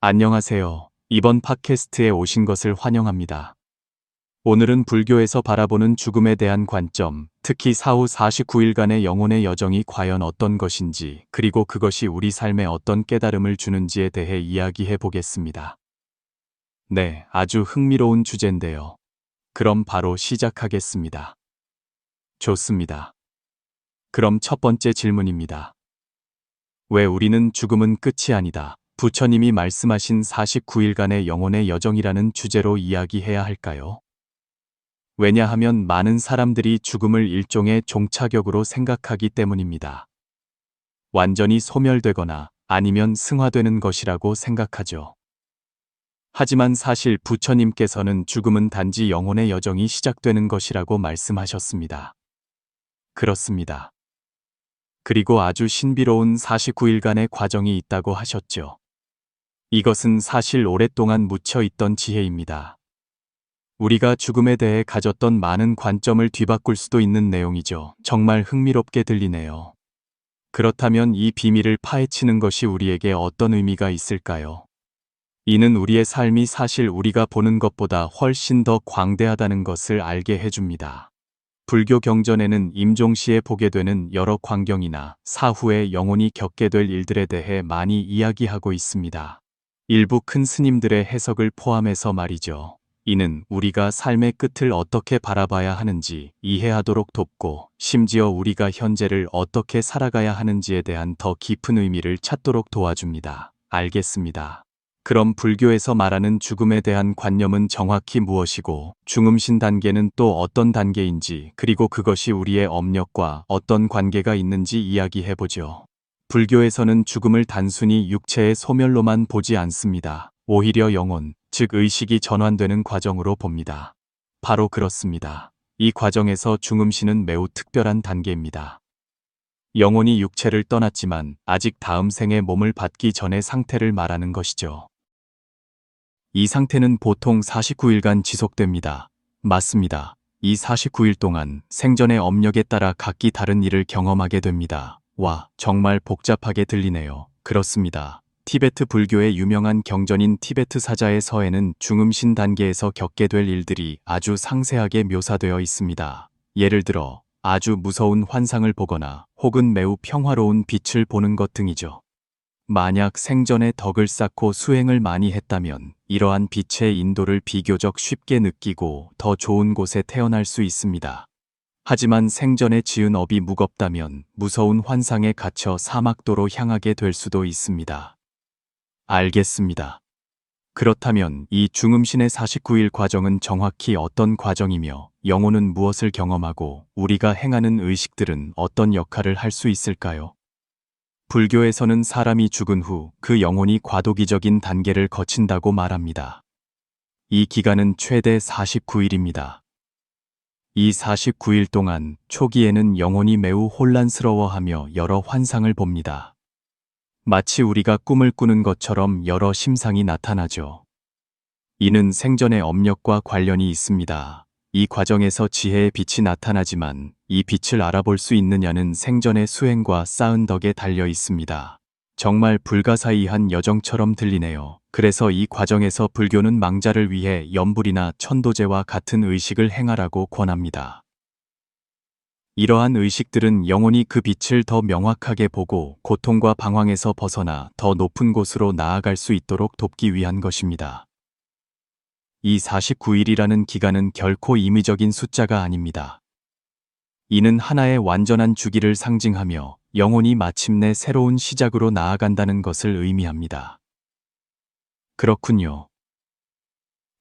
안녕하세요. 이번 팟캐스트에 오신 것을 환영합니다. 오늘은 불교에서 바라보는 죽음에 대한 관점, 특히 사후 49일간의 영혼의 여정이 과연 어떤 것인지, 그리고 그것이 우리 삶에 어떤 깨달음을 주는지에 대해 이야기해 보겠습니다. 네, 아주 흥미로운 주제인데요. 그럼 바로 시작하겠습니다. 좋습니다. 그럼 첫 번째 질문입니다. 왜 우리는 죽음은 끝이 아니다, 부처님이 말씀하신 49일간의 영혼의 여정이라는 주제로 이야기해야 할까요? 왜냐하면 많은 사람들이 죽음을 일종의 종착역으로 생각하기 때문입니다. 완전히 소멸되거나 아니면 승화되는 것이라고 생각하죠. 하지만 사실 부처님께서는 죽음은 단지 영혼의 여정이 시작되는 것이라고 말씀하셨습니다. 그렇습니다. 그리고 아주 신비로운 49일간의 과정이 있다고 하셨죠. 이것은 사실 오랫동안 묻혀 있던 지혜입니다. 우리가 죽음에 대해 가졌던 많은 관점을 뒤바꿀 수도 있는 내용이죠. 정말 흥미롭게 들리네요. 그렇다면 이 비밀을 파헤치는 것이 우리에게 어떤 의미가 있을까요? 이는 우리의 삶이 사실 우리가 보는 것보다 훨씬 더 광대하다는 것을 알게 해줍니다. 불교 경전에는 임종시에 보게 되는 여러 광경이나 사후에 영혼이 겪게 될 일들에 대해 많이 이야기하고 있습니다. 일부 큰 스님들의 해석을 포함해서 말이죠. 이는 우리가 삶의 끝을 어떻게 바라봐야 하는지 이해하도록 돕고, 심지어 우리가 현재를 어떻게 살아가야 하는지에 대한 더 깊은 의미를 찾도록 도와줍니다. 알겠습니다. 그럼 불교에서 말하는 죽음에 대한 관념은 정확히 무엇이고, 중음신 단계는 또 어떤 단계인지, 그리고 그것이 우리의 업력과 어떤 관계가 있는지 이야기해보죠. 불교에서는 죽음을 단순히 육체의 소멸로만 보지 않습니다. 오히려 영혼, 즉 의식이 전환되는 과정으로 봅니다. 바로 그렇습니다. 이 과정에서 중음신은 매우 특별한 단계입니다. 영혼이 육체를 떠났지만 아직 다음 생의 몸을 받기 전의 상태를 말하는 것이죠. 이 상태는 보통 49일간 지속됩니다. 맞습니다. 이 49일 동안 생전의 업력에 따라 각기 다른 일을 경험하게 됩니다. 와, 정말 복잡하게 들리네요. 그렇습니다. 티베트 불교의 유명한 경전인 티베트 사자의 서에는 중음신 단계에서 겪게 될 일들이 아주 상세하게 묘사되어 있습니다. 예를 들어 아주 무서운 환상을 보거나 혹은 매우 평화로운 빛을 보는 것 등이죠. 만약 생전에 덕을 쌓고 수행을 많이 했다면 이러한 빛의 인도를 비교적 쉽게 느끼고 더 좋은 곳에 태어날 수 있습니다. 하지만 생전에 지은 업이 무겁다면 무서운 환상에 갇혀 사막도로 향하게 될 수도 있습니다. 알겠습니다. 그렇다면 이 중음신의 49일 과정은 정확히 어떤 과정이며, 영혼은 무엇을 경험하고 우리가 행하는 의식들은 어떤 역할을 할 수 있을까요? 불교에서는 사람이 죽은 후 그 영혼이 과도기적인 단계를 거친다고 말합니다. 이 기간은 최대 49일입니다. 이 49일 동안 초기에는 영혼이 매우 혼란스러워하며 여러 환상을 봅니다. 마치 우리가 꿈을 꾸는 것처럼 여러 심상이 나타나죠. 이는 생전의 업력과 관련이 있습니다. 이 과정에서 지혜의 빛이 나타나지만 이 빛을 알아볼 수 있느냐는 생전의 수행과 쌓은 덕에 달려 있습니다. 정말 불가사의한 여정처럼 들리네요. 그래서 이 과정에서 불교는 망자를 위해 염불이나 천도제와 같은 의식을 행하라고 권합니다. 이러한 의식들은 영혼이 그 빛을 더 명확하게 보고 고통과 방황에서 벗어나 더 높은 곳으로 나아갈 수 있도록 돕기 위한 것입니다. 이 49일이라는 기간은 결코 임의적인 숫자가 아닙니다. 이는 하나의 완전한 주기를 상징하며 영혼이 마침내 새로운 시작으로 나아간다는 것을 의미합니다. 그렇군요.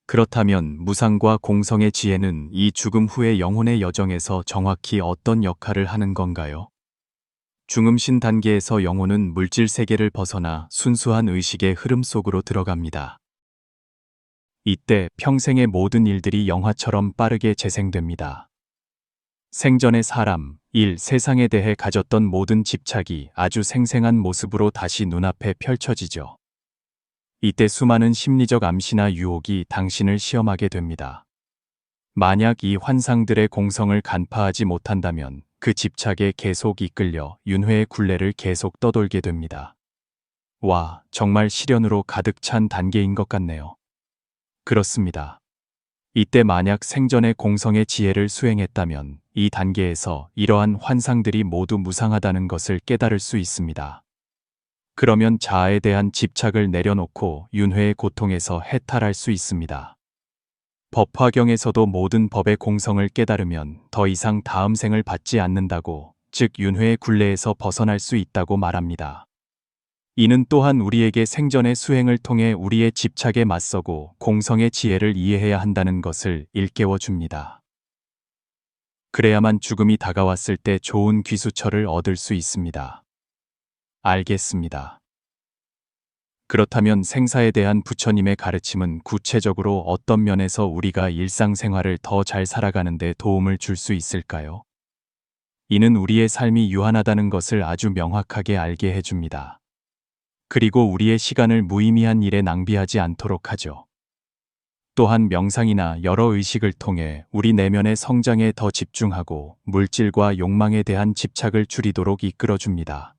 그렇다면 무상과 공성의 지혜는 이 죽음 후의 영혼의 여정에서 정확히 어떤 역할을 하는 건가요? 중음신 단계에서 영혼은 물질 세계를 벗어나 순수한 의식의 흐름 속으로 들어갑니다. 이때 평생의 모든 일들이 영화처럼 빠르게 재생됩니다. 생전의 사람, 일, 세상에 대해 가졌던 모든 집착이 아주 생생한 모습으로 다시 눈앞에 펼쳐지죠. 이때 수많은 심리적 암시나 유혹이 당신을 시험하게 됩니다. 만약 이 환상들의 공성을 간파하지 못한다면 그 집착에 계속 이끌려 윤회의 굴레를 계속 떠돌게 됩니다. 와, 정말 시련으로 가득 찬 단계인 것 같네요. 그렇습니다. 이때 만약 생전에 공성의 지혜를 수행했다면 이 단계에서 이러한 환상들이 모두 무상하다는 것을 깨달을 수 있습니다. 그러면 자아에 대한 집착을 내려놓고 윤회의 고통에서 해탈할 수 있습니다. 법화경에서도 모든 법의 공성을 깨달으면 더 이상 다음 생을 받지 않는다고, 즉 윤회의 굴레에서 벗어날 수 있다고 말합니다. 이는 또한 우리에게 생전의 수행을 통해 우리의 집착에 맞서고 공성의 지혜를 이해해야 한다는 것을 일깨워 줍니다. 그래야만 죽음이 다가왔을 때 좋은 귀수처를 얻을 수 있습니다. 알겠습니다. 그렇다면 생사에 대한 부처님의 가르침은 구체적으로 어떤 면에서 우리가 일상생활을 더 잘 살아가는 데 도움을 줄 수 있을까요? 이는 우리의 삶이 유한하다는 것을 아주 명확하게 알게 해줍니다. 그리고 우리의 시간을 무의미한 일에 낭비하지 않도록 하죠. 또한 명상이나 여러 의식을 통해 우리 내면의 성장에 더 집중하고 물질과 욕망에 대한 집착을 줄이도록 이끌어줍니다.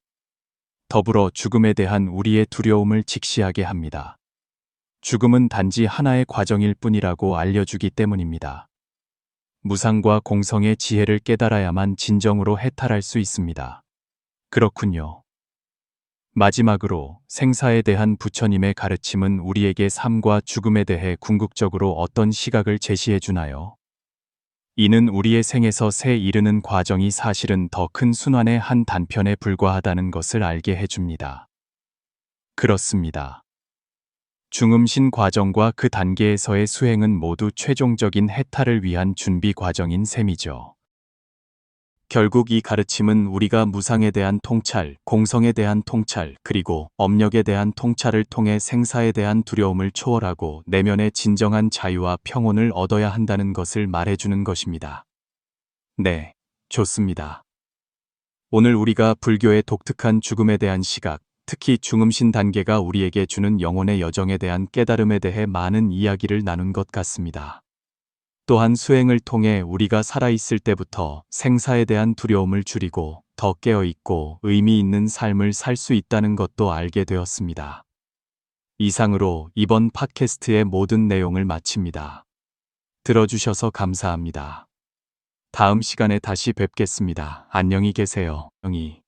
더불어 죽음에 대한 우리의 두려움을 직시하게 합니다. 죽음은 단지 하나의 과정일 뿐이라고 알려주기 때문입니다. 무상과 공성의 지혜를 깨달아야만 진정으로 해탈할 수 있습니다. 그렇군요. 마지막으로 생사에 대한 부처님의 가르침은 우리에게 삶과 죽음에 대해 궁극적으로 어떤 시각을 제시해 주나요? 이는 우리의 생에서 새 이르는 과정이 사실은 더 큰 순환의 한 단편에 불과하다는 것을 알게 해줍니다. 그렇습니다. 중음신 과정과 그 단계에서의 수행은 모두 최종적인 해탈을 위한 준비 과정인 셈이죠. 결국 이 가르침은 우리가 무상에 대한 통찰, 공성에 대한 통찰, 그리고 업력에 대한 통찰을 통해 생사에 대한 두려움을 초월하고 내면의 진정한 자유와 평온을 얻어야 한다는 것을 말해주는 것입니다. 네, 좋습니다. 오늘 우리가 불교의 독특한 죽음에 대한 시각, 특히 중음신 단계가 우리에게 주는 영혼의 여정에 대한 깨달음에 대해 많은 이야기를 나눈 것 같습니다. 또한 수행을 통해 우리가 살아있을 때부터 생사에 대한 두려움을 줄이고 더 깨어있고 의미 있는 삶을 살 수 있다는 것도 알게 되었습니다. 이상으로 이번 팟캐스트의 모든 내용을 마칩니다. 들어주셔서 감사합니다. 다음 시간에 다시 뵙겠습니다. 안녕히 계세요. 영희.